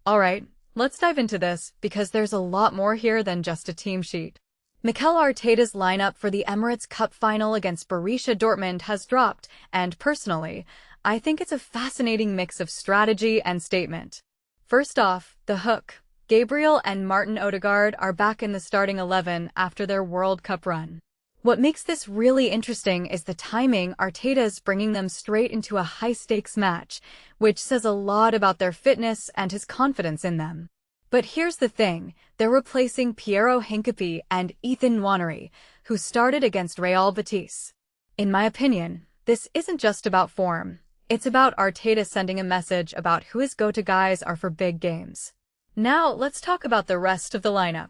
Alright, let's dive into this, because there's a lot more here than just a team sheet. Mikel Arteta's lineup for the Emirates Cup Final against Borussia Dortmund has dropped, and personally, I think it's a fascinating mix of strategy and statement. First off, the hook. Gabriel and Martin Ødegaard are back in the starting 11 after their World Cup run. What makes this really interesting is the timing. Arteta's bringing them straight into a high-stakes match, which says a lot about their fitness and his confidence in them. But here's the thing, they're replacing Piero, Hincapie and Nwaneri, who started against Real Betis. In my opinion, this isn't just about form. It's about Arteta sending a message about who his go-to guys are for big games. Now, let's talk about the rest of the lineup.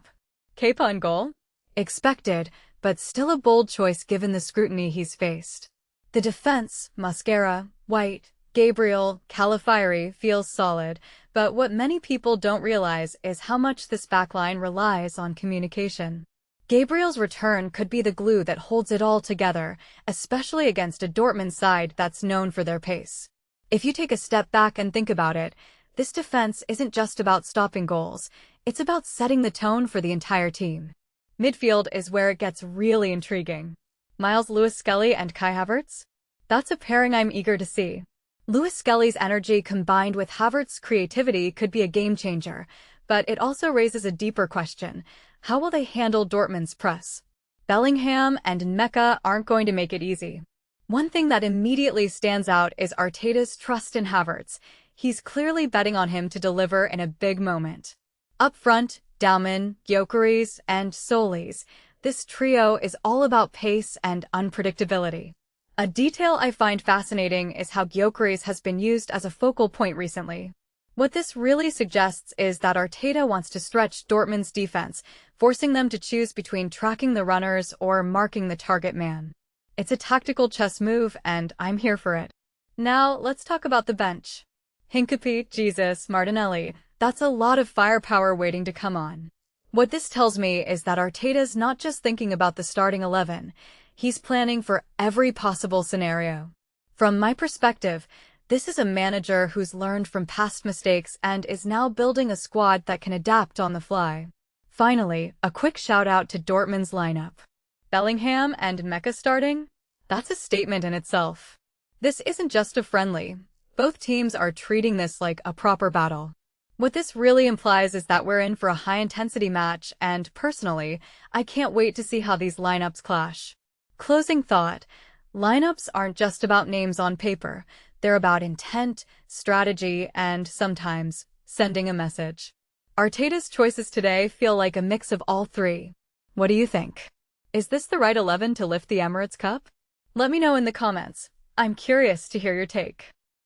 Kepa in goal? Expected, but still a bold choice given the scrutiny he's faced. The defense, Mosquera, White-Gabriel-Calafiori, feels solid, but what many people don't realize is how much this backline relies on communication. Gabriel's return could be the glue that holds it all together, especially against a Dortmund side that's known for their pace. If you take a step back and think about it, this defense isn't just about stopping goals, it's about setting the tone for the entire team. Midfield is where it gets really intriguing. Lewis-Skelly and Kai Havertz? That's a pairing I'm eager to see. Lewis-Skelly's energy combined with Havertz's creativity could be a game-changer, but it also raises a deeper question. How will they handle Dortmund's press? Bellingham and Nmecha aren't going to make it easy. One thing that immediately stands out is Arteta's trust in Havertz. He's clearly betting on him to deliver in a big moment. Up front, Dowman-Gyökeres-Tzolis. This trio is all about pace and unpredictability. A detail I find fascinating is how Gyökeres has been used as a focal point recently. What this really suggests is that Arteta wants to stretch Dortmund's defense, forcing them to choose between tracking the runners or marking the target man. It's a tactical chess move, and I'm here for it. Now, let's talk about the bench. Hincapie, Martinelli. That's a lot of firepower waiting to come on. What this tells me is that Arteta's not just thinking about the starting 11, he's planning for every possible scenario. From my perspective, this is a manager who's learned from past mistakes and is now building a squad that can adapt on the fly. Finally, a quick shout-out to Dortmund's lineup. Bellingham and Nmecha starting? That's a statement in itself. This isn't just a friendly. Both teams are treating this like a proper battle. What this really implies is that we're in for a high-intensity match, and personally, I can't wait to see how these lineups clash. Closing thought, lineups aren't just about names on paper. They're about intent, strategy, and, sometimes, sending a message. Arteta's choices today feel like a mix of all three. What do you think? Is this the right 11 to lift the Emirates Cup? Let me know in the comments. I'm curious to hear your take.